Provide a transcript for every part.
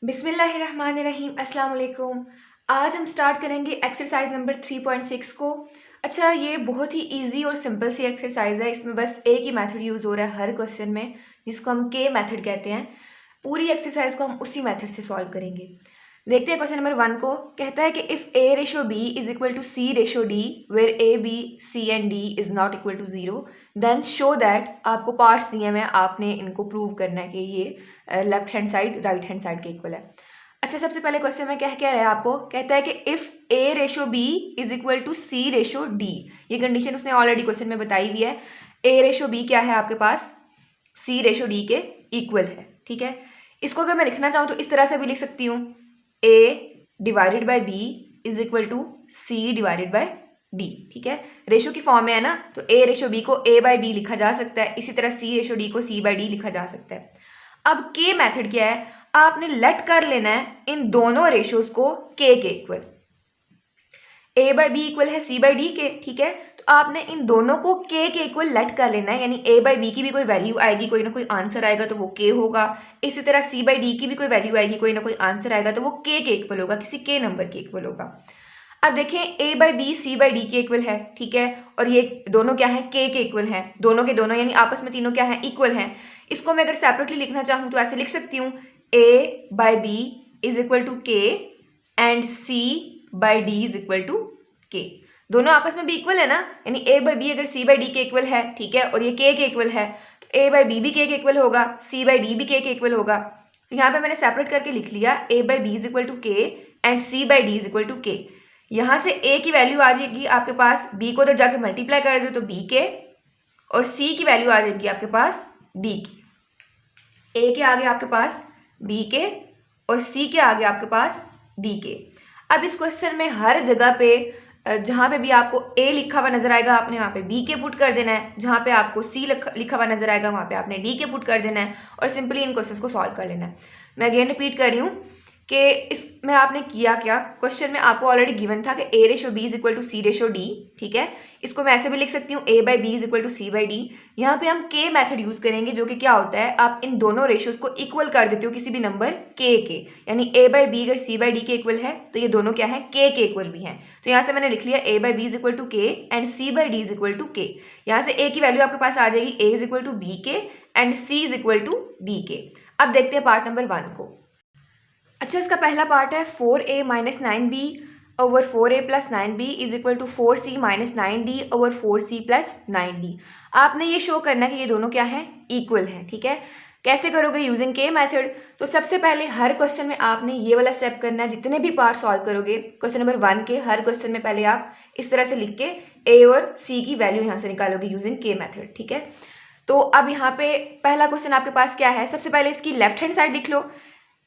बिस्मिल्लाहिर्रहमानिर्रहीम, अस्सलाम वालेकुम। आज हम स्टार्ट करेंगे एक्सरसाइज नंबर 3.6 को। अच्छा, ये बहुत ही इजी और सिंपल सी एक्सरसाइज है। इसमें बस एक ही मेथड यूज़ हो रहा है हर क्वेश्चन में, जिसको हम के मेथड कहते हैं। पूरी एक्सरसाइज को हम उसी मेथड से सॉल्व करेंगे। देखते हैं क्वेश्चन नंबर 1 को। कहता है कि if a ratio b is equal to c ratio d where a b c and d is not equal to zero, then show that. आपको पार्ट्स दिए हुए हैं, आपने इनको प्रूव करना है कि ये left hand side right hand side के इक्वल है। अच्छा, सबसे पहले क्वेश्चन में क्या कह रहा है आपको, कहता है कि if a ratio b is equal to c ratio d. ये कंडीशन उसने ऑलरेडी क्वेश्चन में बताई हुई है। ए रेशो बी क्या है आपके पास, सी रेशो डी के इक्वल है। ठीक है, इसको अगर मैं लिखना चाहूँ तो इस तरह से भी लिख सकती हूँ, a divided by b is equal to c divided by d. ठीक है, रेशो की फॉर्म में है ना, तो ए रेशो बी को ए बाई बी लिखा जा सकता है, इसी तरह सी रेशो डी को सी बाई डी लिखा जा सकता है। अब के मेथड क्या है, आपने लेट कर लेना है इन दोनों रेशोज को k equal. A by b equal है सी बाई डी के। ठीक है, तो आपने इन दोनों को के इक्वल लेट कर लेना है, यानी ए बाई बी की भी कोई वैल्यू आएगी, कोई ना कोई आंसर आएगा तो वो के होगा। इसी तरह सी बाई डी की भी कोई वैल्यू आएगी, कोई ना कोई आंसर आएगा तो वो के इक्वल होगा, किसी के नंबर के इक्वल होगा। अब देखें, a by b c by d के इक्वल है। ठीक है, और ये दोनों क्या है, के इक्वल है। दोनों के दोनों यानी आपस में तीनों क्या है, इक्वल हैं। इसको मैं अगर सेपरेटली लिखना चाहूँ तो ऐसे लिख सकती हूँ, a by b is equal to k and c by d is equal to k. दोनों आपस में भी इक्वल है ना, यानी ए बाई बी अगर सी बाई डी के इक्वल है, ठीक है, और ये के इक्वल है, तो ए बाई बी भी के इक्वल होगा, सी बाई डी भी के इक्वल होगा। तो यहाँ पे मैंने सेपरेट करके लिख लिया, a by b is equal to k and c by d is equal to k. यहाँ से ए की वैल्यू आ जाएगी आपके पास, बी को तो जाके मल्टीप्लाई कर दो तो बी के, और सी की वैल्यू आ जाएगी आपके पास डी की। ए के आगे आपके पास बी के और सी के आगे आपके पास डी के। अब इस क्वेश्चन में हर जगह पे जहाँ पे भी आपको ए लिखा हुआ नजर आएगा, आपने वहाँ पे बी के पुट कर देना है। जहाँ पे आपको सी लिखा हुआ नजर आएगा, वहाँ पे आपने डी के पुट कर देना है, और सिंपली इन क्वेश्चंस को सॉल्व कर लेना है। मैं अगेन रिपीट कर रही हूँ कि इसमें आपने किया क्या, क्वेश्चन में आपको ऑलरेडी गिवन था कि a ratio b is equal to c ratio d. ठीक है, इसको मैं ऐसे भी लिख सकती हूँ, a by b is equal to c by d. यहाँ पे हम के मेथड यूज करेंगे, जो कि क्या होता है, आप इन दोनों रेशोज को इक्वल कर देते हो किसी भी नंबर के, यानी ए बाई बी अगर सी बाई डी के इक्वल है तो ये दोनों क्या है, के इक्वल भी हैं। तो यहाँ से मैंने लिख लिया a by b is equal to k and c by d is equal to k. यहाँ से ए की वैल्यू आपके पास आ जाएगी, a is equal to b k and c is equal to d k. अब देखते हैं पार्ट नंबर 1 को। अच्छा, इसका पहला पार्ट है 4a minus 9b over 4a plus 9b is equal to 4c minus 9d over 4c plus 9d। आपने ये शो करना है कि ये दोनों क्या है, इक्वल हैं। ठीक है, कैसे करोगे, यूजिंग के मेथड। तो सबसे पहले हर क्वेश्चन में आपने ये वाला स्टेप करना है। जितने भी पार्ट सॉल्व करोगे क्वेश्चन नंबर 1 के, हर क्वेश्चन में पहले आप इस तरह से लिख के ए और सी की वैल्यू यहाँ से निकालोगे यूजिंग के मेथड। ठीक है, तो अब यहाँ पे पहला क्वेश्चन आपके पास क्या है, सबसे पहले इसकी लेफ्ट हैंड साइड लिख लो।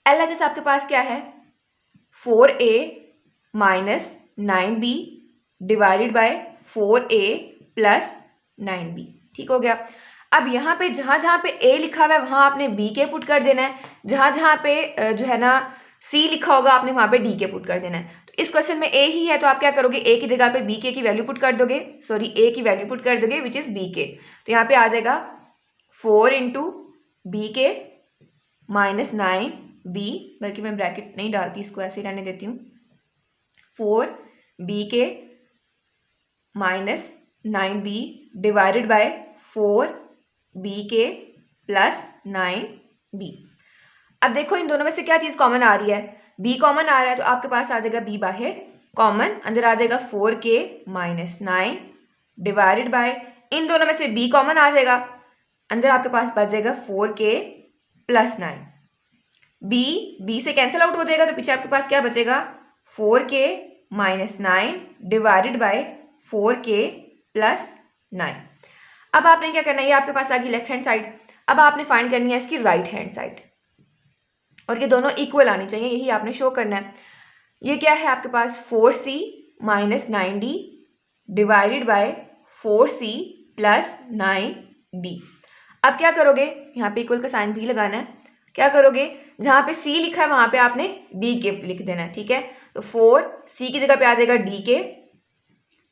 LHS आपके पास क्या है, 4a minus 9b divided by 4a plus 9b। ठीक हो गया। अब यहाँ पे जहाँ जहाँ पे a लिखा हुआ है वहाँ आपने b के पुट कर देना है, जहाँ जहाँ पे जो है ना c लिखा होगा आपने वहाँ पे d के पुट कर देना है। तो इस क्वेश्चन में a ही है, तो आप क्या करोगे, a की जगह पे b के की वैल्यू पुट कर दोगे, सॉरी a की वैल्यू पुट कर दोगे विच इज b के। तो यहाँ पे आ जाएगा 4 इंटू बी के माइनस 9b, बल्कि मैं ब्रैकेट नहीं डालती, इसको ऐसे ही रहने देती हूँ, 4b के minus 9b divided by 4b के प्लस 9b। अब देखो इन दोनों में से क्या चीज़ कॉमन आ रही है, b कॉमन आ रहा है, तो आपके पास आ जाएगा b बाहर कॉमन, अंदर आ जाएगा 4k माइनस 9 डिवाइडेड बाय, इन दोनों में से b कॉमन आ जाएगा, अंदर आपके पास बच जाएगा 4k प्लस 9। b से कैंसिल आउट हो जाएगा, तो पीछे आपके पास क्या बचेगा, 4k minus 9 divided by 4k plus 9। अब आपने क्या करना है, ये आपके पास आ गई लेफ्ट हैंड साइड। अब आपने फाइंड करनी है इसकी राइट हैंड साइड, और ये दोनों इक्वल आनी चाहिए, यही आपने शो करना है। ये क्या है आपके पास, 4c minus 9d divided by 4c plus 9d। अब क्या करोगे, यहाँ पे इक्वल का साइन भी लगाना है। क्या करोगे, जहाँ पे c लिखा है वहाँ पे आपने d के लिख देना है। ठीक है, तो 4c की जगह पे आ जाएगा d के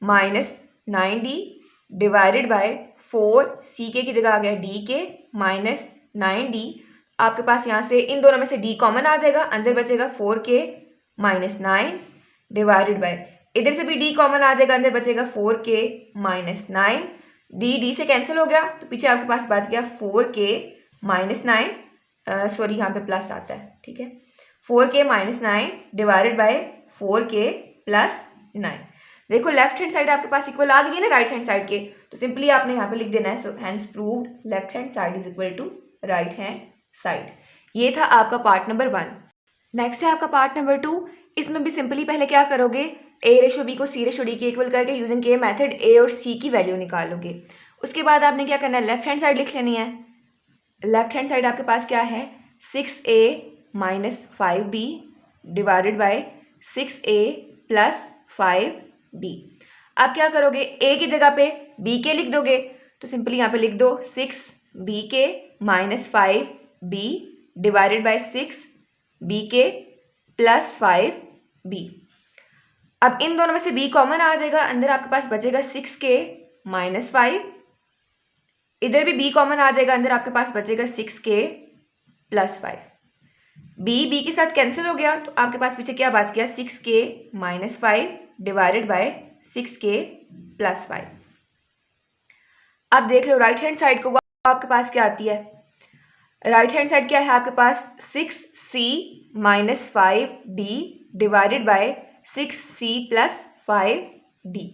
minus 9d divided by 4c के की जगह आ गया d के माइनस 9d। आपके पास यहाँ से इन दोनों में से d कॉमन आ जाएगा, अंदर बचेगा 4k माइनस 9 डिवाइडेड बाय, इधर से भी d कॉमन आ जाएगा, अंदर बचेगा 4k माइनस 9, d से कैंसिल हो गया तो पीछे आपके पास बच गया 4k माइनस 9, सॉरी यहाँ पे प्लस आता है, ठीक है, 4k minus 9 divided by 4k plus 9। देखो लेफ्ट हैंड साइड आपके पास इक्वल आ गई है ना राइट हैंड साइड के, तो सिंपली आपने यहाँ पे लिख देना है, so hence proved left hand side is equal to right hand side. ये था आपका पार्ट नंबर 1। नेक्स्ट है आपका पार्ट नंबर 2। इसमें भी सिंपली पहले क्या करोगे, a/b को c/d के इक्वल करके यूजिंग के मेथड a और c की वैल्यू निकालोगे। उसके बाद आपने क्या करना है, लेफ्ट हैंड साइड लिख लेनी है। लेफ्ट हैंड साइड आपके पास क्या है, 6a minus 5b divided by 6a plus 5b। आप क्या करोगे, a की जगह पे bk लिख दोगे, तो सिंपली यहाँ पे लिख दो 6bk minus 5b divided by 6bk plus 5b। अब इन दोनों में से b कॉमन आ जाएगा, अंदर आपके पास बचेगा 6k माइनस 5, इधर भी b कॉमन आ जाएगा, अंदर आपके पास बचेगा 6k प्लस 5। b के साथ कैंसिल हो गया तो आपके पास पीछे क्या बच गया, 6k minus 5 divided by 6k plus 5। अब देख लो राइट हैंड साइड को, वो आपके पास क्या आती है, राइट हैंड साइड क्या है आपके पास 6c minus 5d divided by 6c plus 5d।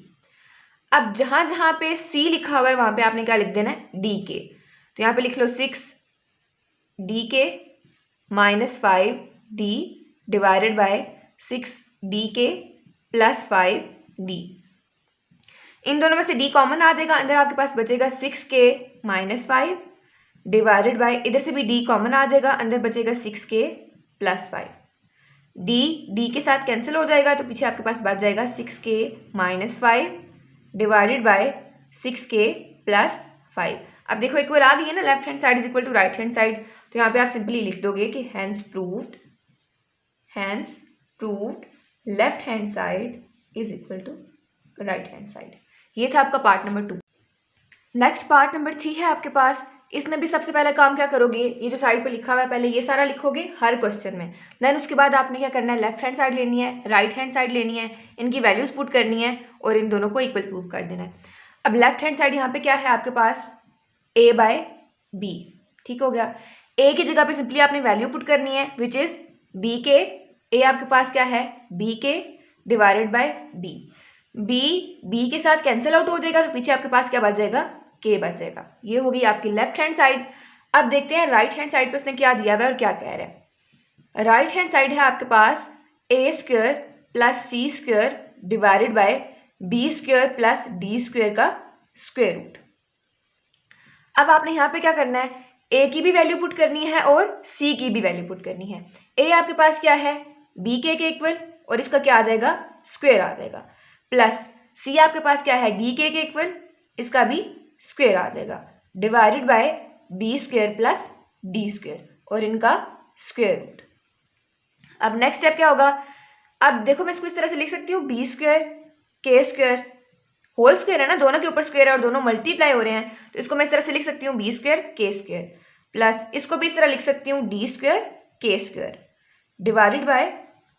अब जहाँ जहाँ पे c लिखा हुआ है वहाँ पे आपने क्या लिख देना है, dk, तो यहाँ पे लिख लो 6dk minus 5d divided by 6dk plus 5d। इन दोनों में से d कॉमन आ जाएगा, अंदर आपके पास बचेगा 6k माइनस 5 डिवाइडेड बाय, इधर से भी d कॉमन आ जाएगा, अंदर बचेगा 6k प्लस 5। d के साथ कैंसिल हो जाएगा तो पीछे आपके पास बच जाएगा 6k minus 5 divided by 6k plus 5। अब देखो इक्वल आ गई है ना, left hand side is equal to right hand side, तो यहाँ पे आप सिंपली लिख दोगे कि hence proved left hand side is equal to right hand side. ये था आपका part number 2। Next part number 3 है आपके पास। इसमें भी सबसे पहला काम क्या करोगे, ये जो साइड पे लिखा हुआ है पहले ये सारा लिखोगे हर क्वेश्चन में, देन उसके बाद आपने क्या करना है, लेफ्ट हैंड साइड लेनी है, राइट हैंड साइड लेनी है, इनकी वैल्यूज पुट करनी है और इन दोनों को इक्वल प्रूव कर देना है। अब लेफ्ट हैंड साइड यहाँ पे क्या है आपके पास, a बाय b, ठीक हो गया। a की जगह पे सिंपली आपने वैल्यू पुट करनी है विच इज bk, a आपके पास क्या है bk डिवाइडेड बाय b के साथ कैंसिल आउट हो जाएगा तो पीछे आपके पास क्या बच जाएगा, k बच जाएगा। ये होगी आपकी लेफ्ट हैंड साइड। अब देखते हैं राइट हैंड साइड पे उसने क्या दिया हुआ है और क्या कह रहा है। राइट हैंड साइड है आपके पास a square plus c square divided by b square plus d square का स्क्वायर रूट। अब आपने यहाँ पे क्या करना है, a की भी वैल्यू पुट करनी है और c की भी वैल्यू पुट करनी है। a आपके पास क्या है bk के इक्वल और इसका क्या आ जाएगा, स्क्वायर आ जाएगा, प्लस c आपके पास क्या है dk के इक्वल, इसका भी स्क्वायर आ जाएगा, divided by b square plus d square और इनका स्क्वायर रूट। अब नेक्स्ट स्टेप क्या होगा, अब देखो मैं इसको इस तरह से लिख सकती हूँ b square k square, whole square है ना, दोनों के ऊपर स्क्वायर है और दोनों मल्टीप्लाई हो रहे हैं, तो इसको मैं इस तरह से लिख सकती हूँ b square k square, plus इसको भी इस तरह लिख सकती हूँ d square k square divided by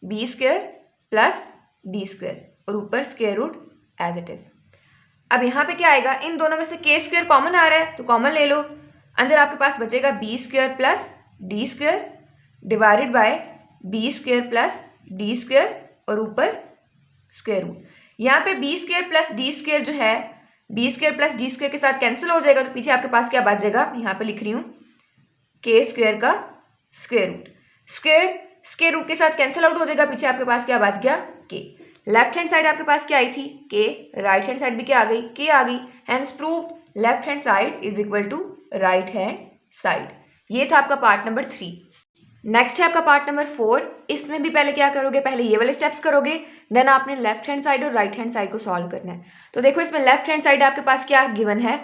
b square plus d square और ऊपर square root as it is. अब यहाँ पे क्या आएगा, इन दोनों में से k स्क्वायर कॉमन आ रहा है तो कॉमन ले लो, अंदर आपके पास बचेगा b square plus d square divided by b square plus d square और ऊपर स्क्वायर रूट। यहाँ पे b square plus d square जो है b square plus d square के साथ कैंसिल हो जाएगा तो पीछे आपके पास क्या बच जाएगा, यहाँ पे लिख रही हूँ k स्क्वायर का स्क्वायर रूट, स्क्वायर रूट के साथ कैंसिल आउट हो जाएगा, पीछे आपके पास क्या बच गया k। लेफ्ट हैंड साइड आपके पास क्या आई थी k, राइट हैंड साइड भी क्या आ गई, k आ गई, hence proved left hand side is equal to right hand side. ये था आपका पार्ट नंबर 3। नेक्स्ट है आपका पार्ट नंबर 4। इसमें भी पहले क्या करोगे, पहले ये वाले स्टेप्स करोगे, देन आपने लेफ्ट हैंड साइड और राइट हैंड साइड को सॉल्व करना है। तो देखो इसमें लेफ्ट हैंड साइड आपके पास क्या गिवन है,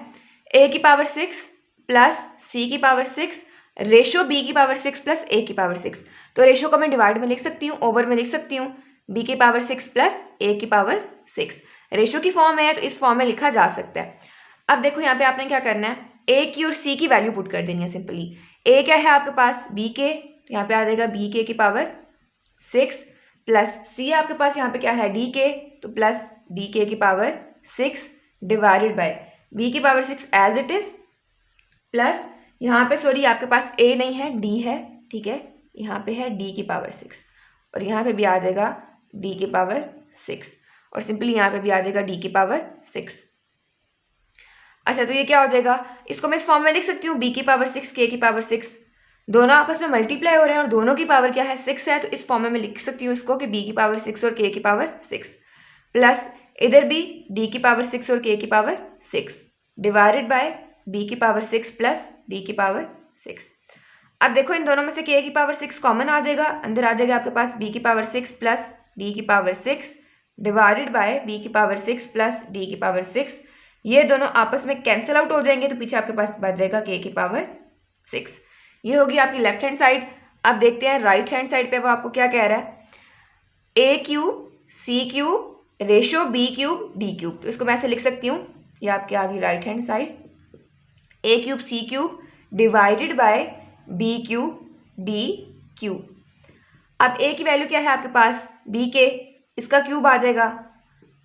a की पावर 6 प्लस c की पावर 6 रेशो b की पावर 6 प्लस a की पावर 6। तो रेशो को मैं डिवाइड में लिख सकती हूँ, ओवर में लिख सकती हूँ b की पावर 6 प्लस a की पावर 6। रेशो की फॉर्म है तो इस फॉर्म में लिखा जा सकता है। अब देखो यहाँ पे आपने क्या करना है, a की और c की वैल्यू पुट कर देनी है सिंपली। ए क्या है आपके पास, बी के, यहाँ पे आ जाएगा बी के की पावर 6 प्लस सी आपके पास यहाँ पे क्या है डी के, तो प्लस डी के की पावर 6 डिवाइडेड बाय बी की power 6 as it is, plus यहाँ पे सॉरी आपके पास ए नहीं है डी है, ठीक है, यहाँ पे है डी की पावर 6 और यहाँ पे भी आ जाएगा डी की पावर 6 और सिंपली यहाँ पे भी आ जाएगा डी की पावर 6। अच्छा तो ये क्या हो जाएगा, इसको मैं इस फॉर्म में लिख सकती हूँ बी की पावर 6 के की पावर 6, दोनों आपस में मल्टीप्लाई हो रहे हैं और दोनों की पावर क्या है 6 है, तो इस फॉर्म में मैं लिख सकती हूँ इसको कि बी की पावर 6 और के की पावर 6 प्लस इधर भी डी की पावर 6 और के की पावर 6 डिवाइडेड बाय बी की पावर 6 प्लस डी की पावर 6। अब देखो इन दोनों में से के की पावर 6 कॉमन आ जाएगा, अंदर आ जाएगा आपके पास बी की पावर 6 प्लस डी की पावर 6 डिवाइडेड बाय बी की पावर 6 प्लस डी की पावर 6। ये दोनों आपस में कैंसिल आउट हो जाएंगे तो पीछे आपके पास बच जाएगा के की पावर 6। ये होगी आपकी लेफ्ट हैंड साइड। अब देखते हैं राइट हैंड साइड पे वो आपको क्या कह रहा है, a cube c cube ratio b cube d cube, तो इसको मैं ऐसे लिख सकती हूँ, ये आपके आ गई right hand side, a cube c cube divided by b cube d cube. अब ए की वैल्यू क्या है आपके पास बी के, इसका क्यूब आ जाएगा,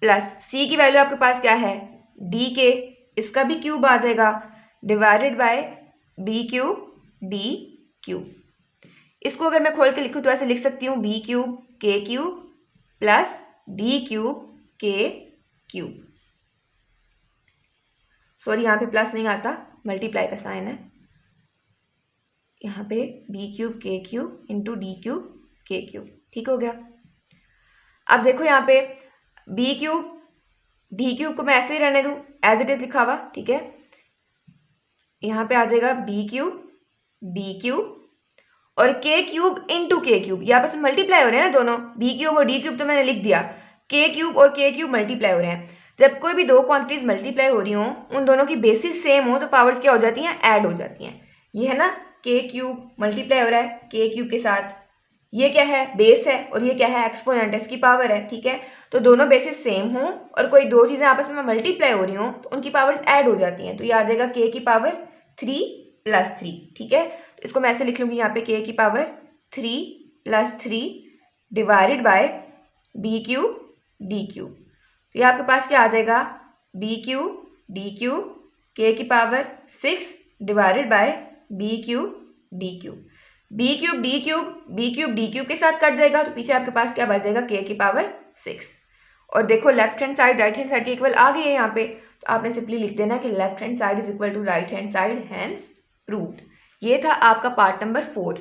प्लस सी की वैल्यू आपके पास क्या है डी के, इसका भी क्यूब आ जाएगा, divided by b cube d cube. इसको अगर मैं खोल के लिखूँ तो ऐसे लिख सकती हूँ B cube k cube plus D cube k cube, sorry यहाँ पे प्लस नहीं आता, मल्टीप्लाई का साइन है, यहाँ पे B cube k cube into D cube k cube, ठीक हो गया। अब देखो यहाँ पे बी क्यूब डी क्यूब को मैं ऐसे ही रहने दूँ एज इट इज लिखा हुआ, ठीक है, यहाँ पे आ जाएगा बी क्यूब डी क्यूब और के क्यूब इंटू के क्यूब, ये आपस में मल्टीप्लाई हो रहे हैं ना दोनों, बी क्यूब और डी क्यूब तो मैंने लिख दिया, के क्यूब और के क्यूब मल्टीप्लाई हो रहे हैं। जब कोई भी दो क्वांटिटीज मल्टीप्लाई हो रही हो, उन दोनों की बेसिस सेम हो तो पावर्स क्या हो जाती हैं, ऐड हो जाती हैं। ये है ना के क्यूब मल्टीप्लाई हो रहा है के क्यूब के साथ, ये क्या है बेस है और ये क्या है एक्सपोनेंट है, इसकी पावर है, ठीक है, तो दोनों बेसिस सेम हो और कोई दो चीज़ें आपस में मल्टीप्लाई हो रही हो तो उनकी पावर्स ऐड हो जाती हैं, तो ये आ जाएगा के की पावर 3 प्लस 3, ठीक है, तो इसको मैं ऐसे लिख लूँगी यहाँ पे के की power 3 plus 3 divided by b cube d cube, तो ये आपके पास क्या आ जाएगा B cube d cube k की power 6 divided by b cube d cube, b cube d cube b cube d cube के साथ कट जाएगा तो पीछे आपके पास क्या बच जाएगा के की पावर 6। और देखो left hand side right hand side के इक्वल आ गई है यहाँ पे, तो आपने सिंपली लिख देना कि left hand side is equal to right hand side, hence proved. ये था आपका पार्ट नंबर 4।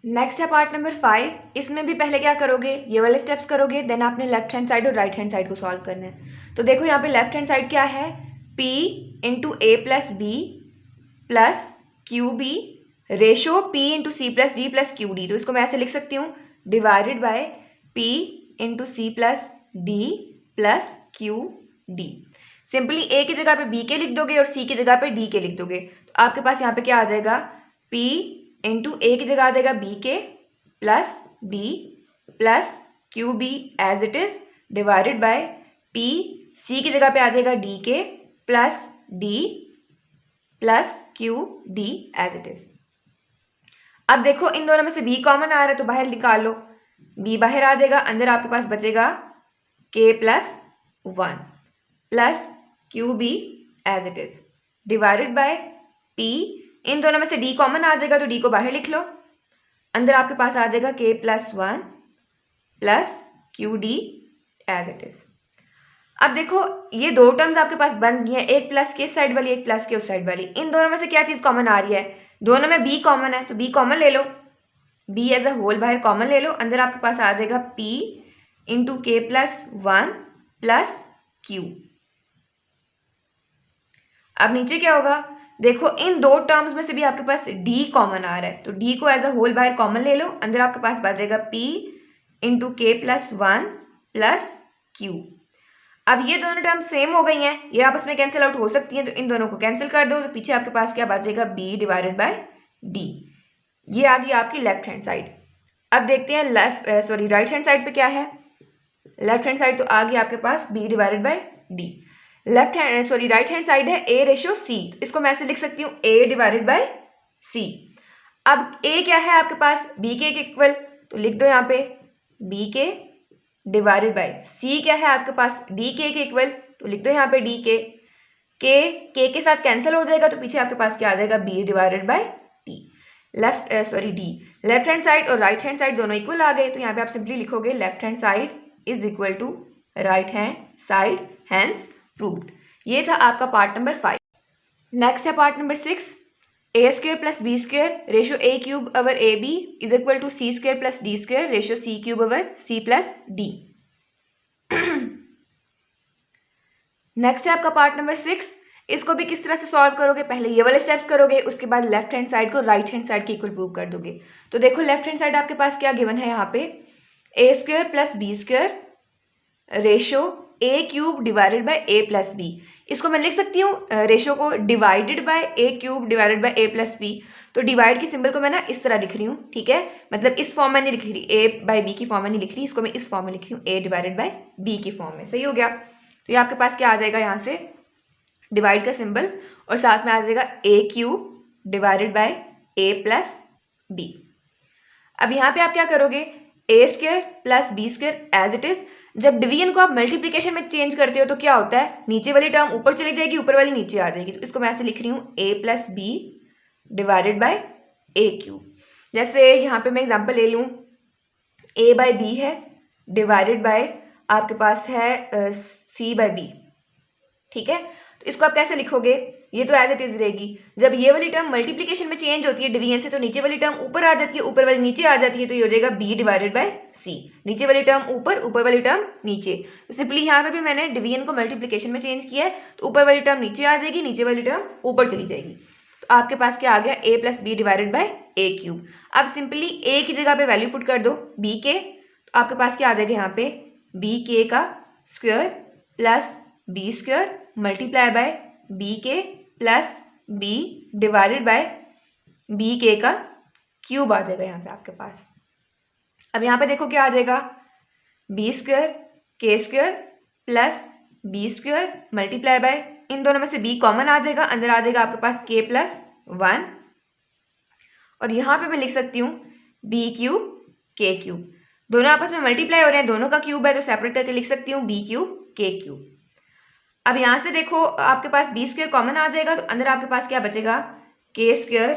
नेक्स्ट है पार्ट नंबर 5। इसमें भी पहले क्या करोगे, ये वाले स्टेप्स करोगे, देन आपने लेफ्ट हैंड साइड और राइट हैंड साइड को सॉल्व करना है। तो देखो यहाँ पे लेफ्ट हैंड साइड क्या है, P into a plus B plus Q b ratio P into c plus D plus Q d, तो इसको मैं ऐसे लिख सकती हूँ divided by P into c plus D plus Q d. Simply a की जगह पे बी के लिख दोगे और सी की जगह पे डी के लिख दोगे, तो आपके पास यहाँ पे क्या आ जाएगा P इंटू ए की जगह आ जाएगा बी के plus B plus Q B as it is divided by P, C की जगह पे आ जाएगा डी के plus D plus Q D as it is. अब देखो इन दोनों में से b कॉमन आ रहा है तो बाहर निकाल लो, b बाहर आ जाएगा, अंदर आपके पास बचेगा k plus 1 plus Q B as it is divided by p, इन दोनों में से d कॉमन आ जाएगा तो d को बाहर लिख लो, अंदर आपके पास आ जाएगा k plus 1 plus Q D as it is. अब देखो ये दो टर्म्स आपके पास बन गई हैं, एक प्लस के इस साइड वाली एक प्लस के उस साइड वाली, इन दोनों में से क्या चीज़ कॉमन आ रही है, दोनों में b कॉमन है तो b कॉमन ले लो, b एज अ होल बाहर कॉमन ले लो, अंदर आपके पास आ जाएगा p into k plus 1 plus Q. अब नीचे क्या होगा, देखो इन दो टर्म्स में से भी आपके पास d कॉमन आ रहा है तो d को एज अ होल बाहर कॉमन ले लो, अंदर आपके पास बचेगा p into k plus 1 plus Q. अब ये दोनों टर्म सेम हो गई हैं, ये आपस में कैंसिल आउट हो सकती हैं, तो इन दोनों को कैंसिल कर दो तो पीछे आपके पास क्या बचेगा b डिवाइडेड बाय d। ये आ गई आपकी लेफ्ट हैंड साइड। अब देखते हैं राइट हैंड साइड पे क्या है, लेफ्ट हैंड साइड तो आ गई आपके पास b divided bye d, right hand side है a रेशियो c, इसको मैं ऐसे लिख सकती हूँ a डिवाइडेड बाय सी। अब ए क्या है आपके पास, बी के इक्वल, तो लिख दो यहाँ पे बी के डिवाइडेड बाय सी क्या है आपके पास, डी के इक्वल, तो लिख दो यहाँ पे डी के साथ कैंसिल हो जाएगा, तो पीछे आपके पास क्या आ जाएगा, b divided by t. D left hand side और राइट हैंड साइड दोनों इक्वल आ गए, तो यहाँ पे आप सिंपली लिखोगे left hand side is equal to right hand side, hence proved. ये था आपका पार्ट नंबर 5। नेक्स्ट है part number 6, a square plus b square ratio a cube over a b is equal to c square plus D square ratio c cube over c plus d. Next है आपका part number 6। इसको भी किस तरह से solve करोगे, पहले ये वाले स्टेप्स करोगे, उसके बाद लेफ्ट हैंड साइड को राइट हैंड साइड के इक्वल प्रूव कर दोगे। तो देखो लेफ्ट हैंड साइड आपके पास क्या गिवन है यहाँ पे, a square plus b square ratio a cube divided by a plus b. इसको मैं लिख सकती हूँ रेशियो को divided by a cube divided by a plus b. तो डिवाइड की सिंबल को मैं ना इस तरह लिख रही हूँ, ठीक है, मतलब इस फॉर्म में नहीं लिख रही, ए बाय बी की फॉर्म में नहीं लिख रही, इसको मैं इस फॉर्म में लिख रही हूँ, ए डिवाइडेड बाय बी की फॉर्म में। सही हो गया। तो ये आपके पास क्या आ जाएगा, यहाँ से डिवाइड का सिंबल और साथ में आ जाएगा a cube divided by a plus b. अब यहाँ पे आप क्या करोगे, a square plus b square as it is. जब डिवीजन को आप मल्टीप्लिकेशन में चेंज करते हो तो क्या होता है, नीचे वाली टर्म ऊपर चली जाएगी, ऊपर वाली नीचे आ जाएगी। तो इसको मैं ऐसे लिख रही हूँ a plus b divided by a cube. जैसे यहाँ पे मैं एग्जांपल ले लूँ, ए बाय बी है डिवाइडेड बाय आपके पास है सी बाय बी, ठीक है। तो इसको आप कैसे लिखोगे, ये तो एज इट इज रहेगी। जब ये वाली टर्म मल्टीप्लिकेशन में चेंज होती है डिवीजन से, तो नीचे वाली टर्म ऊपर आ जाती है, ऊपर वाली नीचे आ जाती है, तो ये हो जाएगा बी डिवाइडेड बाय सी। नीचे वाली टर्म ऊपर, ऊपर वाली टर्म नीचे। तो सिंपली यहाँ पे भी मैंने डिवीजन को मल्टीप्लिकेशन में चेंज किया है, तो ऊपर वाली टर्म नीचे आ जाएगी, नीचे वाली टर्म ऊपर चली जाएगी। तो आपके पास क्या आ गया, a plus b divided by a cube. अब सिंपली ए की जगह पे वैल्यू पुट कर दो बी के, तो आपके पास क्या आ जाएगा यहाँ पे, बी के का square plus b square multiply by b के plus b divided by b k का क्यूब आ जाएगा यहाँ पे आपके पास। अब यहाँ पे देखो क्या आ जाएगा, बी स्क्वायर के square plus b square multiply by, इन दोनों में से बी कॉमन आ जाएगा, अंदर आ जाएगा आपके पास के प्लस 1, और यहाँ पे मैं लिख सकती हूँ बी क्यूब के क्यूब। दोनों आपस में मल्टीप्लाई हो रहे हैं, दोनों का क्यूब है, तो सेपरेट करके लिख सकती हूँ बी क्यूब के क्यूब। अब यहाँ से देखो आपके पास बी स्क्वायर कॉमन आ जाएगा, तो अंदर आपके पास क्या बचेगा, के स्क्वायर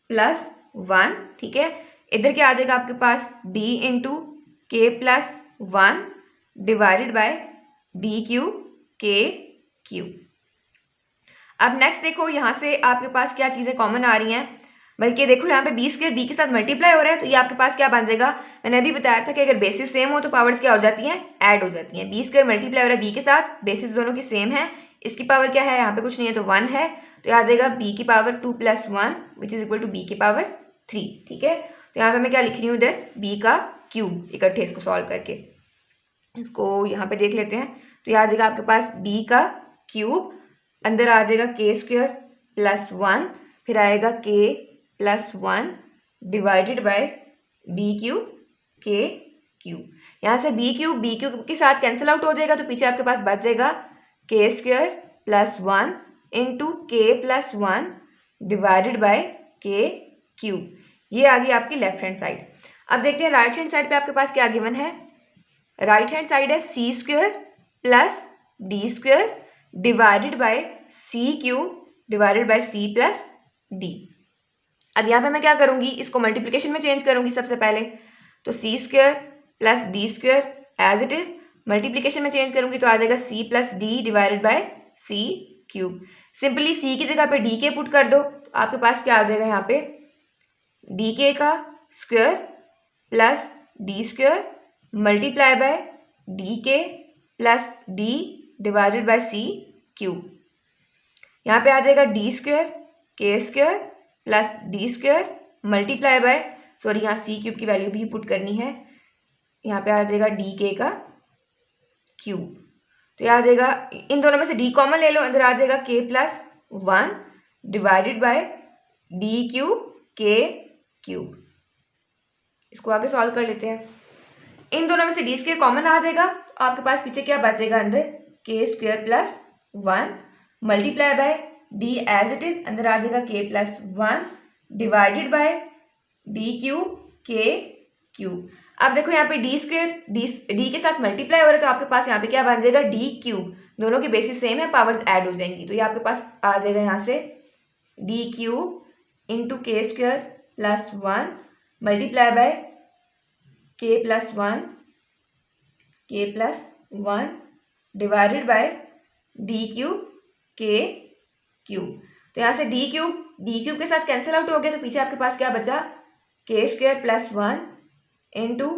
प्लस 1, ठीक है। इधर क्या आ जाएगा आपके पास, b into k plus 1 divided by b cube k cube. अब नेक्स्ट देखो यहाँ से आपके पास क्या चीज़ें कॉमन आ रही हैं, बल्कि देखो यहाँ पे बी स्क्वायर बी के साथ मल्टीप्लाई हो रहा है, तो ये आपके पास क्या बन जाएगा, मैंने अभी बताया था कि अगर बेसिस सेम हो तो पावर्स क्या हो जाती हैं, ऐड हो जाती हैं। बी स्क्वायर मल्टीप्लाई हो रहा है बी के साथ, बेसिस दोनों की सेम है, इसकी पावर क्या है, यहाँ पे कुछ नहीं है तो 1 है, तो आ जाएगा बी की power 2 + 1 which is equal to b की पावर 3, ठीक है। तो यहाँ पे मैं क्या लिख रही हूँ, इधर बी का क्यूब इकट्ठे इसको सॉल्व करके, इसको यहाँ पे देख लेते हैं। तो यह आ जाएगा आपके पास बी का क्यूब, अंदर आ जाएगा के स्क्वायर प्लस 1, फिर आएगा k plus 1 divided by b cube k cube. यहाँ से बी क्यूब के साथ कैंसिल आउट हो जाएगा, तो पीछे आपके पास बच जाएगा K square plus 1 into k plus 1 divided by के क्यूब। ये आ गई आपकी लेफ्ट हैंड साइड। अब देखते हैं राइट हैंड साइड पे आपके पास क्या गिवन है। राइट हैंड साइड है c square plus D square divided by c cube divided by c plus d. अब यहाँ पे मैं क्या करूँगी, इसको मल्टीप्लिकेशन में चेंज करूँगी सबसे पहले, तो c square plus D square as it is, multiplication में चेंज करूँगी तो आ जाएगा c plus d divided by c cube. Simply c की जगह पे डी के पुट कर दो, तो आपके पास क्या आ जाएगा यहाँ पे, डी के का square plus D square multiply by d के plus d divided by c cube. यहाँ पे आ जाएगा डी स्क्वायर के square plus D square multiply by, sorry यहाँ सी क्यूब की वैल्यू भी पुट करनी है, यहाँ पे आ जाएगा डी के का क्यूब। तो यह आ जाएगा, इन दोनों में से डी कॉमन ले लो, अंदर आ जाएगा k plus 1 divided by d cube k cube. इसको आगे सॉल्व कर लेते हैं। इन दोनों में से डी स्क्वायर कॉमन आ जाएगा, तो आपके पास पीछे क्या बचेगा, अंदर k square plus 1 multiply by d as it is, अंदर आ जाएगा k plus 1 divided by d cube k cube. अब देखो यहाँ पे डी स्क्वेयर डी के साथ मल्टीप्लाई हो रहा है, तो आपके पास यहाँ पे क्या बन जाएगा, डी क्यूब। दोनों की बेसिस सेम है, पावर्स ऐड हो जाएंगी, तो ये आपके पास आ जाएगा यहाँ से डी क्यूब इंटू के स्क्वेयर प्लस 1 मल्टीप्लाई बाय के plus 1 divided by d cube k cube. तो यहाँ से डी क्यूब के साथ कैंसिल आउट हो गया, तो पीछे आपके पास क्या बचा, के square plus 1 into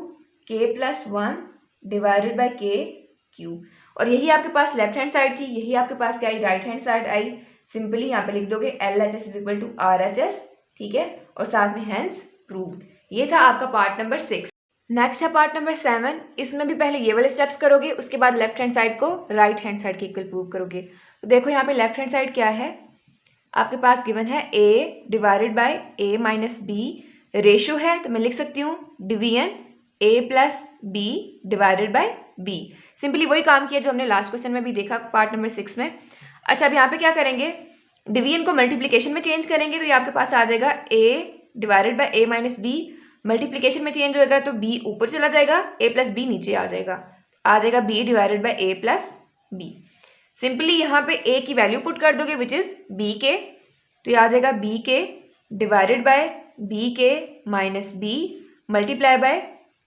k plus 1 divided by के क्यूब। और यही आपके पास लेफ्ट हैंड साइड थी, यही आपके पास क्या आई, राइट हैंड साइड आई। सिंपली यहाँ पे लिख दोगे LHS is equal to RHS, ठीक है, और साथ में हैंस प्रूव्ड। ये था आपका पार्ट नंबर 6। नेक्स्ट है पार्ट नंबर 7। इसमें भी पहले ये वाले स्टेप्स करोगे, उसके बाद लेफ्ट हैंड साइड को राइट हैंड साइड के इक्वल प्रूव करोगे। तो देखो यहाँ पे लेफ्ट हैंड साइड क्या है, आपके पास गिवन है a divided by a minus b, ratio है तो मैं लिख सकती हूँ division a plus b divided by b। Simply वही काम किया जो हमने लास्ट क्वेश्चन में भी देखा पार्ट नंबर 6 में। अच्छा, अब यहाँ पे क्या करेंगे, डिवीजन को मल्टीप्लिकेशन में चेंज करेंगे, तो ये आपके पास आ जाएगा a divided by a minus b. Multiplication में चेंज होएगा तो b ऊपर चला जाएगा, a प्लस बी नीचे आ जाएगा b divided by a plus b. Simply यहाँ पे a की वैल्यू पुट कर दोगे विच इज b के, तो ये आ जाएगा b k divided by b k minus b multiply by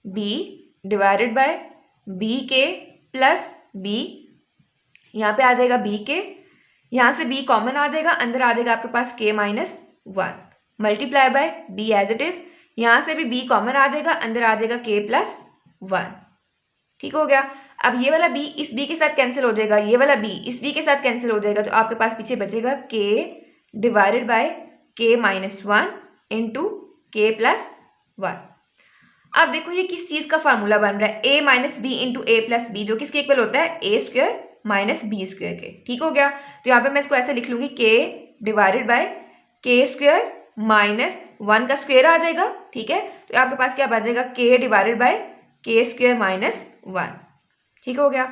b divided by b k plus b। यहाँ पे आ जाएगा b के, यहाँ से b कॉमन आ जाएगा, अंदर आ जाएगा आपके पास k minus 1 multiply by b as it is. यहाँ से भी b कॉमन आ जाएगा, अंदर आ जाएगा k प्लस 1। ठीक हो गया। अब ये वाला b इस b के साथ कैंसिल हो जाएगा, ये वाला b इस b के साथ कैंसिल हो जाएगा, तो आपके पास पीछे बचेगा k divided bye k minus 1 into k plus 1। अब देखो ये किस चीज़ का फार्मूला बन रहा है, a minus b into a plus b, जो किसके इक्वल होता है, a square minus b square के। ठीक हो गया। तो यहाँ पे मैं इसको ऐसे लिख लूँगी k divided by k square minus 1 का स्क्वायर आ जाएगा, ठीक है। तो आपके पास क्या बन जाएगा, k divided by k square minus 1। ठीक हो गया।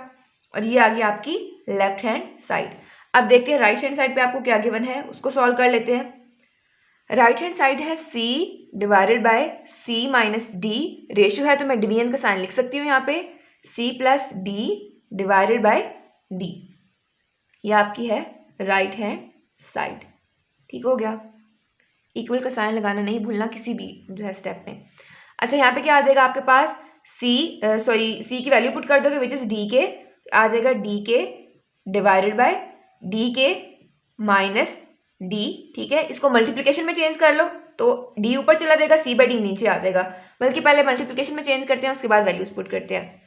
और ये आ गई आपकी लेफ्ट हैंड साइड। अब देखते हैं राइट हैंड साइड पे आपको क्या गिवन है, उसको सॉल्व कर लेते हैं। राइट हैंड साइड है c divided by c minus D, ratio है तो मैं डिवीजन का साइन लिख सकती हूँ यहाँ पे, c plus d divided by D. ये आपकी है राइट हैंड साइड। ठीक हो गया। इक्वल का साइन लगाना नहीं भूलना किसी भी जो है स्टेप में। अच्छा, यहाँ पे क्या आ जाएगा आपके पास, c की वैल्यू पुट कर दोगे विच इज डी के, आ जाएगा डी के डिवाइडेड बाय डी के माइनस डी। ठीक है, इसको मल्टीप्लिकेशन में चेंज कर लो तो d ऊपर चला जाएगा, c बाई डी नीचे आ जाएगा। बल्कि पहले मल्टीप्लिकेशन में चेंज करते हैं, उसके बाद वैल्यूज पुट करते हैं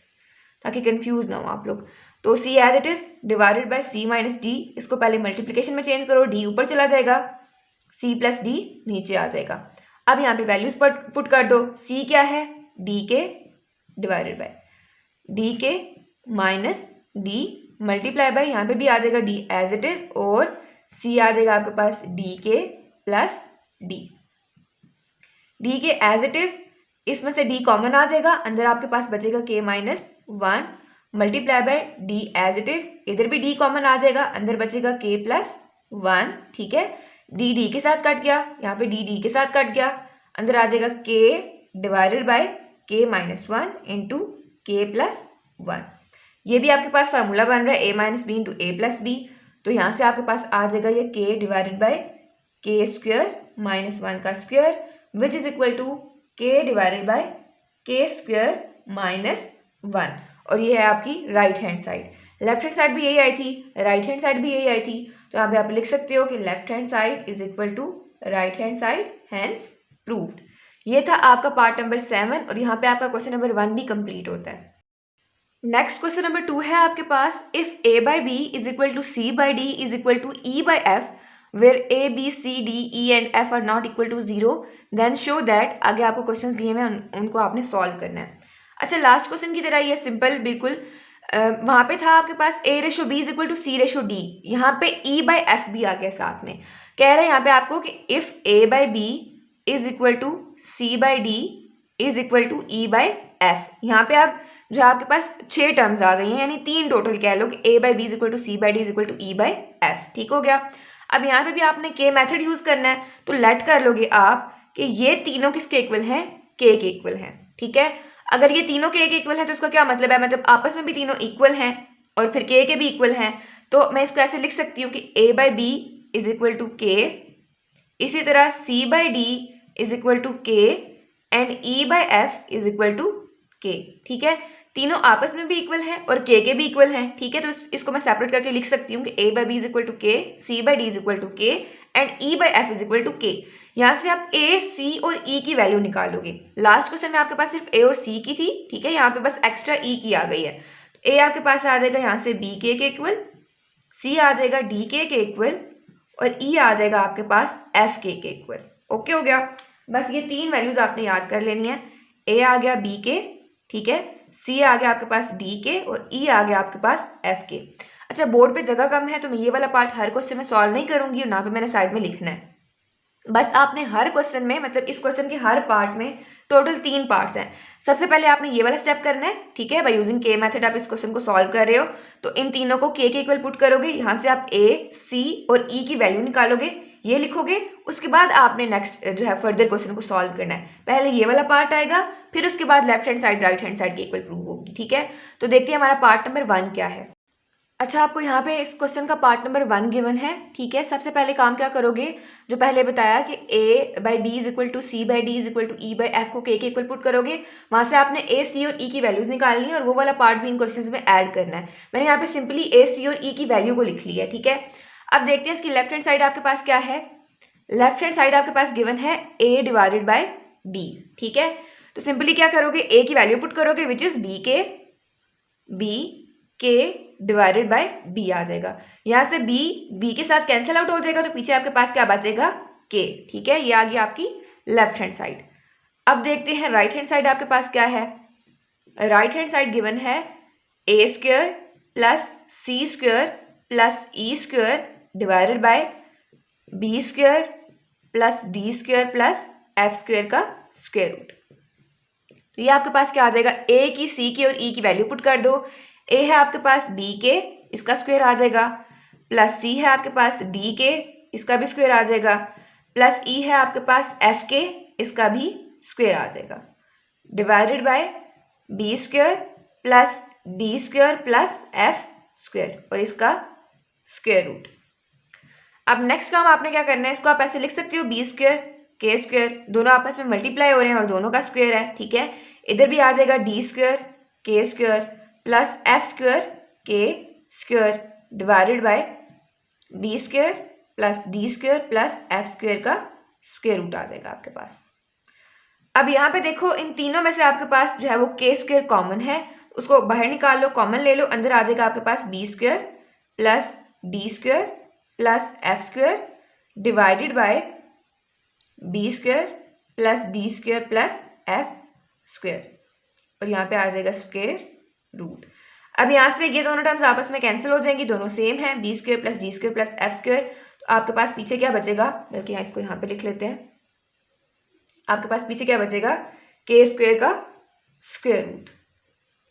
ताकि कंफ्यूज ना हो आप लोग। तो c as it is divided by c minus d, इसको पहले मल्टीप्लिकेशन में चेंज करो, d ऊपर चला जाएगा, c प्लस डी नीचे आ जाएगा। अब यहाँ पे वैल्यूज पुट कर दो, c क्या है, d के डिवाइडेड बाय डी के माइनस डी मल्टीप्लाई बाय, यहाँ पे भी आ जाएगा d एज इट इज, और c आ जाएगा आपके पास डी के प्लस डी के एज इट इज, इसमें से d कॉमन आ जाएगा, अंदर आपके पास बचेगा k minus 1 multiply by d as it is, इधर भी d कॉमन आ जाएगा, अंदर बचेगा k प्लस 1। ठीक है, d के साथ कट गया, यहाँ पे d के साथ कट गया, अंदर आ जाएगा k divided bye k minus 1 into k plus 1। ये भी आपके पास फार्मूला बन रहा है a minus b into a plus b, तो यहाँ से आपके पास आ जाएगा ये k divided by k square minus 1 का square which is equal to k divided by k square minus 1। और ये है आपकी right hand side. Left hand side भी यही आई थी, राइट हैंड साइड भी यही आई थी, तो यहाँ पे आप लिख सकते हो कि left hand side is equal to right hand side, hence proved. ये था आपका पार्ट नंबर 7 और यहाँ पे आपका क्वेश्चन नंबर 1 भी कंप्लीट होता है। नेक्स्ट क्वेश्चन नंबर 2 है आपके पास, if a by b is equal to c by d is equal to e by f, where a b c d e and f are not equal to 0, then show that. आगे आपको question दिए हुए उनको आपने solve करना है। अच्छा, last question की तरह ये सिंपल बिल्कुल वहाँ पे था आपके पास a ratio b is equal to c ratio d, यहाँ पे e बाई एफ भी आ गया साथ में। कह रहे हैं यहाँ पे आपको कि if a by b is equal to c by d is equal to e by f. यहाँ पे आप जो आपके पास 6 टर्म्स आ गई हैं, यानी 3 टोटल कह लो कि a by b is equal to c by d is equal to e by f. ठीक हो गया। अब यहाँ पे भी आपने के मेथड यूज़ करना है, तो लेट कर लोगे आप कि ये तीनों किसके इक्वल हैं, के इक्वल हैं, ठीक है। अगर ये तीनों के इक्वल हैं तो इसका क्या मतलब है, मतलब आपस में भी तीनों इक्वल हैं और फिर के भी इक्वल हैं। तो मैं इसको ऐसे लिख सकती हूँ कि a by b is equal to k, इसी तरह c by d is equal to k and e by f is equal to k, ठीक है। तीनों आपस में भी इक्वल हैं और के भी इक्वल हैं, ठीक है। तो इसको मैं सेपरेट करके लिख सकती हूँ कि a by b is equal to k, c by d is equal to k and e by f is equal to k. यहाँ से आप a, c और e की वैल्यू निकालोगे। लास्ट क्वेश्चन में आपके पास सिर्फ a और c की थी, ठीक है, यहाँ पे बस एक्स्ट्रा e की आ गई है। तो a आपके पास आ जाएगा यहाँ से b के इक्वल, c आ जाएगा d के इक्वल और e आ जाएगा आपके पास f के इक्वल। ओके हो गया। बस ये तीन वैल्यूज आपने याद कर लेनी है। a आ गया b के, ठीक है, c आ गया आपके पास d के और e आ गया आपके पास f के। अच्छा, बोर्ड पे जगह कम है तो मैं ये वाला पार्ट हर क्वेश्चन में सॉल्व नहीं करूंगी और ना पे मैंने साइड में लिखना है। बस आपने हर क्वेश्चन में, मतलब इस क्वेश्चन के हर पार्ट में टोटल 3 पार्ट्स हैं। सबसे पहले आपने ये वाला स्टेप करना है, ठीक है, बाय यूजिंग के मेथड आप इस क्वेश्चन को सॉल्व कर रहे हो। तो इन तीनों को के इक्वल पुट करोगे, यहाँ से आप a, c और e की वैल्यू निकालोगे, ये लिखोगे। उसके बाद आपने नेक्स्ट जो है फर्दर क्वेश्चन को सॉल्व करना है। पहले ये वाला पार्ट आएगा, फिर उसके बाद left hand side right hand side की इक्वल प्रूव होगी, ठीक है। तो देखते हैं हमारा पार्ट नंबर 1 क्या है। अच्छा, आपको यहाँ पे इस क्वेश्चन का पार्ट नंबर 1 गिवन है, ठीक है। सबसे पहले काम क्या करोगे, जो पहले बताया कि a by b is equal to c by d is equal to e by f को के इक्वल पुट करोगे। वहाँ से आपने a, c और e की वैल्यूज निकालनी है और वो वाला पार्ट भी इन क्वेश्चंस में ऐड करना है। मैंने यहाँ पे सिंपली a, c और e की वैल्यू को लिख लिया है, ठीक है। अब देखते हैं इसकी लेफ्ट हैंड साइड आपके पास क्या है। लेफ्ट हैंड साइड आपके पास गिवन है a डिवाइडेड बाई b, ठीक है। तो सिंपली क्या करोगे, a की वैल्यू पुट करोगे which is b k divided by b आ जाएगा। यहाँ से b के साथ कैंसिल आउट हो जाएगा, तो पीछे आपके पास क्या बचेगा, k, ठीक है। ये आ गई आपकी लेफ्ट हैंड साइड। अब देखते हैं राइट हैंड साइड आपके पास क्या है। राइट हैंड साइड गिवन है a square plus c square plus e square divided by b square plus d square plus f square का स्क्वायर रूट। तो ये आपके पास क्या आ जाएगा, a की, c की और e की वैल्यू पुट कर दो। a है आपके पास b के, इसका स्क्वायर आ जाएगा, प्लस c है आपके पास d के, इसका भी स्क्वायर आ जाएगा, प्लस e है आपके पास f के, इसका भी स्क्वायर आ जाएगा, divided by b square plus d square plus f square और इसका स्क्वायर रूट। अब नेक्स्ट काम आपने क्या करना है, इसको आप ऐसे लिख सकते हो b स्क्वायर के स्क्वायर, दोनों आपस में मल्टीप्लाई हो रहे हैं और दोनों का स्क्वायर है, ठीक है। इधर भी आ जाएगा d स्क्वायर के स्क्वायर प्लस एफ स्क्वायर के square divided by B square plus D square plus F square का स्क्वायर रूट आ जाएगा आपके पास। अब यहाँ पे देखो, इन तीनों में से आपके पास जो है वो के स्क्वायर कॉमन है, उसको बाहर निकाल लो, कॉमन ले लो, अंदर आ जाएगा आपके पास b square plus D square plus F square divided by B square plus D square plus F square और यहाँ पे आ जाएगा स्क्वायर रूट। अब यहाँ से ये दोनों टर्म्स आपस में कैंसिल हो जाएंगी, दोनों सेम है, B square plus D square plus F square. तो आपके पास पीछे क्या बचेगा, बल्कि इसको यहाँ पे लिख लेते हैं, आपके पास पीछे क्या बचेगा, के स्क्वायर का स्क्वायर रूट,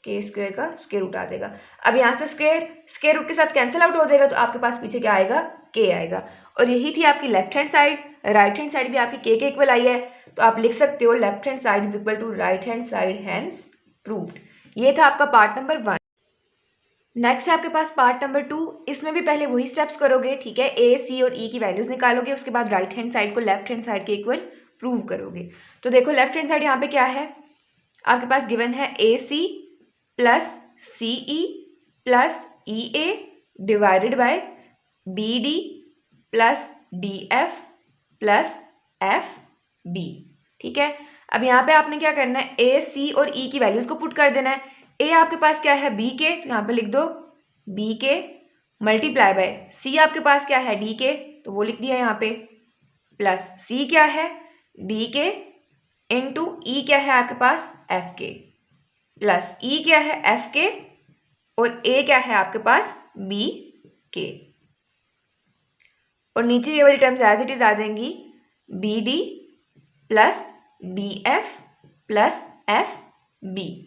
के स्क्वायर का स्क्वायर रूट आ जाएगा। अब यहाँ से स्क्वायर रूट के साथ कैंसिल आउट हो जाएगा, तो आपके पास पीछे क्या आएगा, के आएगा। और यही थी आपकी left hand side. Right hand side भी आपकी के इक्वल आई है, तो आप लिख सकते हो left hand side is equal to right hand side, hence proved. ये था आपका पार्ट नंबर 1। नेक्स्ट है आपके पास पार्ट नंबर 2। इसमें भी पहले वही स्टेप्स करोगे, ठीक है, ए, सी और ई की वैल्यूज निकालोगे, उसके बाद राइट हैंड साइड को लेफ्ट हैंड साइड के इक्वल प्रूव करोगे। तो देखो लेफ्ट हैंड साइड यहाँ पे क्या है, आपके पास गिवन है a c plus c e plus e a divided by B D plus D F plus F b, ठीक है। अब यहाँ पे आपने क्या करना है, ए, सी और ई की वैल्यूज को पुट कर देना है। ए आपके पास क्या है, बी के, तो यहाँ पे लिख दो बी के मल्टीप्लाई बाय सी आपके पास क्या है, डी के, तो वो लिख दिया यहाँ पे, प्लस सी क्या है, डी के इनटू ई क्या है आपके पास, एफ के, प्लस ई क्या है, एफ के, और ए क्या है आपके पास, बी के। और नीचे ये वाली टर्म्स एज इट इज आ जाएंगी, B D plus D F plus F B.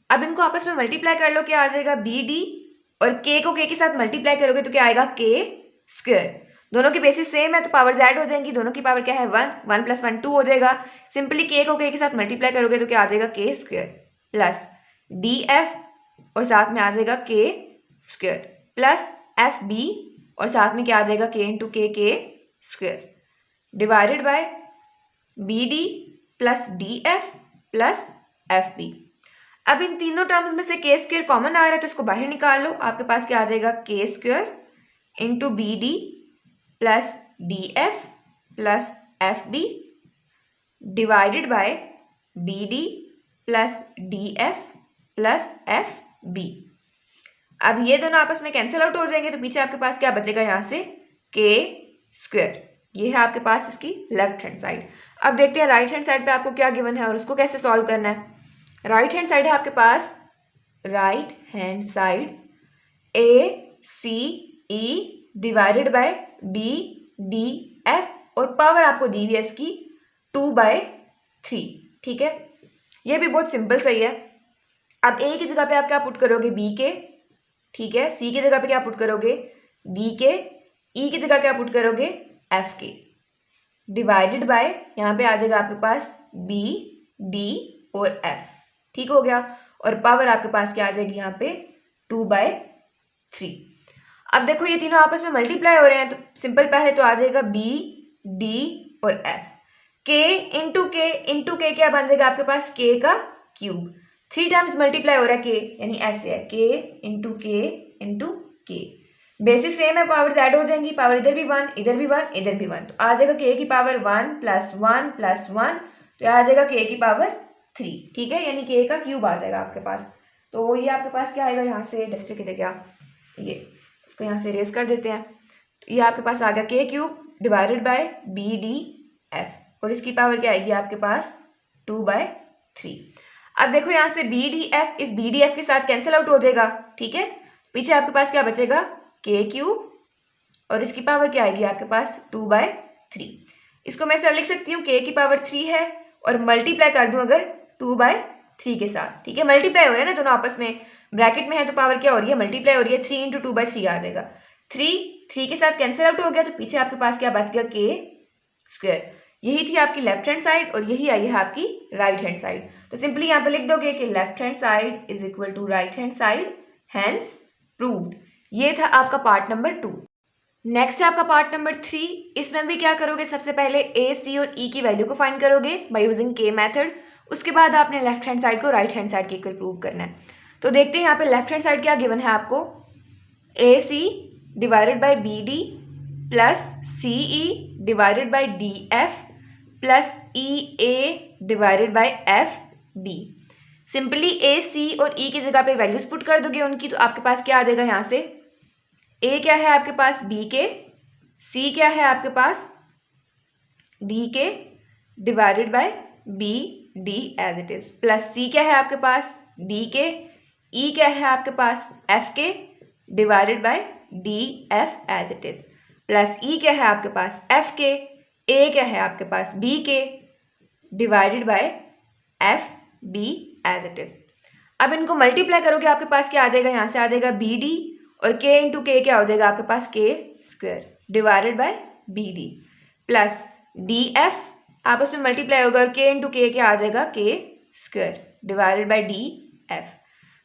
अब इनको आपस में मल्टीप्लाई कर लो, क्या आ जाएगा, बी डी, और के को के साथ मल्टीप्लाई करोगे तो क्या आएगा, के स्क्वायर। दोनों की बेसिस सेम है तो पावर्स ऐड हो जाएंगी, दोनों की पावर क्या है 1, 1 + 1 2 हो जाएगा। सिंपली के को के साथ मल्टीप्लाई करोगे तो क्या आ जाएगा K square plus D F और साथ में आ जाएगा K square plus F B और साथ में क्या आ जाएगा K into K square divided by B D plus D F plus F B. अब इन तीनों टर्म्स में से के स्क्वायर कॉमन आ रहा है तो इसको बाहर निकाल लो, आपके पास क्या आ जाएगा K square into B D plus D F plus F B divided by B D plus D F plus F B. अब ये दोनों आपस में कैंसिल आउट हो जाएंगे तो पीछे आपके पास क्या बचेगा यहाँ से के स्क्वायर। ये है आपके पास इसकी लेफ्ट हैंड साइड। अब देखते हैं राइट हैंड साइड पे आपको क्या गिवन है और उसको कैसे सॉल्व करना है। राइट हैंड साइड है आपके पास, right hand side a c e divided by B D F और पावर आपको दी हुई है इसकी 2/3। ठीक है, ये भी बहुत सिंपल सही है। अब ए की जगह पे आप क्या पुट करोगे बी के, ठीक है, सी की जगह पे क्या पुट करोगे डी के, ई की जगह क्या पुट करोगे एफ के डिवाइडेड बाय यहाँ पे आ जाएगा आपके पास बी डी और एफ। ठीक हो गया, और पावर आपके पास क्या आ जाएगी यहाँ पे 2/3। अब देखो ये तीनों आपस में मल्टीप्लाई हो रहे हैं तो सिंपल पहले तो आ जाएगा बी डी और एफ। के इंटू के क्या बन जाएगा आपके पास के का क्यूब, 3 टाइम्स मल्टीप्लाई हो रहा है के यानी ऐसे है के इंटू के बेसिस सेम है, पावर्स ऐड हो जाएंगी, पावर इधर भी 1 इधर भी 1 इधर भी 1 तो आ जाएगा के की पावर 1 + 1 + 1 तो आ जाएगा के की पावर 3। ठीक है, यानी के का क्यूब आ जाएगा आपके पास। तो ये आपके पास क्या आएगा यहाँ से डस्टर किधर गया, ये इसको यहाँ से रेज कर देते हैं। तो ये आपके पास आ गया K cube divided by B D F और इसकी पावर क्या आएगी आपके पास 2/3। अब देखो यहाँ से बी डी एफ इस बी डी एफ के साथ कैंसिल आउट हो जाएगा। ठीक है, पीछे आपके पास क्या बचेगा के क्यूब और इसकी पावर क्या आएगी आपके पास 2/3। इसको मैं सर लिख सकती हूँ के की पावर 3 है और मल्टीप्लाई कर दूं अगर 2/3 के साथ। ठीक है, मल्टीप्लाई हो रहा है ना दोनों आपस में, ब्रैकेट में है तो पावर क्या हो रही है मल्टीप्लाई हो रही है, 3 × 2/3 आ जाएगा। 3 के साथ कैंसिल आउट हो गया तो पीछे आपके पास क्या बच गया के स्क्वायर। यही थी आपकी लेफ्ट हैंड साइड और यही आई है आपकी राइट हैंड साइड। तो सिंपली यहाँ पे लिख दोगे कि left hand side is equal to right hand side, hence proved. ये था आपका पार्ट नंबर 2। नेक्स्ट है आपका पार्ट नंबर 3। इसमें भी क्या करोगे, सबसे पहले ए सी और ई की वैल्यू को फाइंड करोगे बाय यूजिंग के मेथड। उसके बाद आपने लेफ्ट हैंड साइड को राइट हैंड साइड के इक्वल प्रूव करना है। तो देखते हैं यहाँ पे लेफ्ट हैंड साइड क्या गिवन है आपको, a c divided by B D plus c e divided by D F plus e a divided by F b. Simply a c और ई की जगह पे वैल्यूज पुट कर दोगे उनकी तो आपके पास क्या आ जाएगा यहाँ से, ए क्या है आपके पास बी के, सी क्या है आपके पास डी के divided by B D as it is plus c क्या है आपके पास डी के, ई क्या है आपके पास f k divided by D f as it is plus e क्या है आपके पास एफ के, ए क्या है आपके पास B K divided by F B as it is. अब इनको मल्टीप्लाई करोगे आपके पास क्या आ जाएगा, यहाँ से आ जाएगा बी डी और के इंटू के क्या हो जाएगा आपके पास K square divided by B D plus D F आपस में मल्टीप्लाई होगा और के इंटू के क्या आ जाएगा K square divided by D F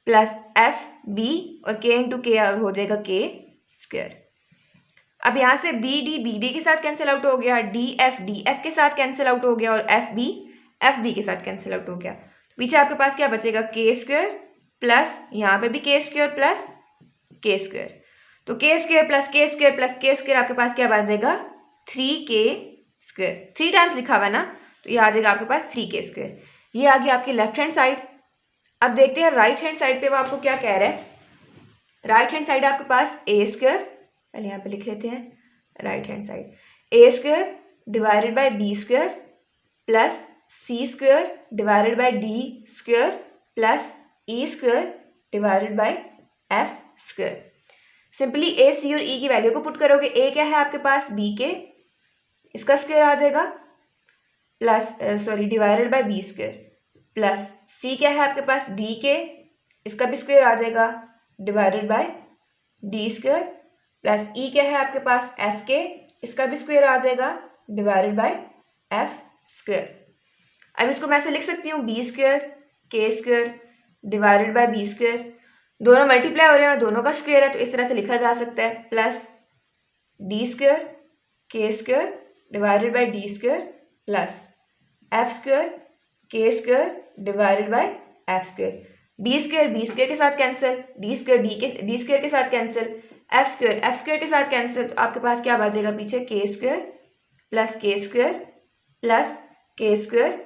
plus F B और के इंटू के हो जाएगा के स्क्वायर। अब यहाँ से बी डी के साथ कैंसिल आउट हो गया, डी एफ के साथ कैंसिल आउट हो गया और एफ बी के साथ कैंसिल आउट हो गया। पीछे आपके पास क्या बचेगा के स्क्वायर प्लस यहाँ पे भी के स्क्वायर प्लस के स्क्वायर। तो के स्क्वायर प्लस के स्क्वायर प्लस के स्क्वायर आपके पास क्या बन जाएगा 3k स्क्वायर, 3 टाइम्स लिखा हुआ ना तो ये आ जाएगा आपके पास 3k स्क्वायर। ये आ गया आपकी लेफ्ट हैंड साइड। अब देखते हैं राइट हैंड साइड पे वो आपको क्या कह रहा है। राइट हैंड साइड आपके पास ए स्क्वायर, पहले यहाँ पे लिख लेते हैं right hand side a square divided by B square plus c square divided by d square plus e square divided by f square. Simply a c और ई की value को पुट करोगे, ए क्या है आपके पास बी के, इसका स्क्वायर आ जाएगा plus divided by B square plus c क्या है आपके पास डी के, इसका भी स्क्वायर आ जाएगा divided by d square plus e क्या है आपके पास एफ के, इसका भी स्क्वायर आ जाएगा डिवाइडेड बाय एफ स्क्वायर। अब इसको मैं ऐसे लिख सकती हूँ बी स्क्वायर के square divided by B square. दोनों मल्टीप्लाई हो रहे हैं और दोनों का स्क्वायर है, तो इस तरह से लिखा जा सकता है प्लस डी स्क्वायर के square divided by d square plus F square के square divided by f square. B square के साथ कैंसिल, डी स्क्वायर के साथ कैंसिल, एफ स्क्वायर के साथ कैंसिल, तो आपके पास क्या बचेगा पीछे के स्क्वायर प्लस के स्क्वायर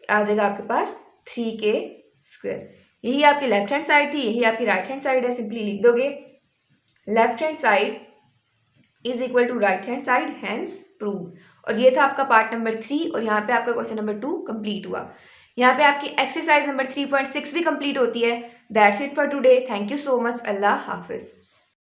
आ जाएगा आपके पास 3k स्क्वायर। यही आपकी लेफ्ट हैंड साइड थी, यही आपकी राइट हैंड साइड है। सिंपली लिख दोगे left hand side is equal to right hand side, hence prove. और ये था आपका पार्ट नंबर 3 और यहाँ पे आपका क्वेश्चन नंबर 2 कंप्लीट हुआ। यहाँ पे आपकी एक्सरसाइज नंबर 3.6 भी कंप्लीट होती है। That's it for today. Thank you so much. Allah Hafiz.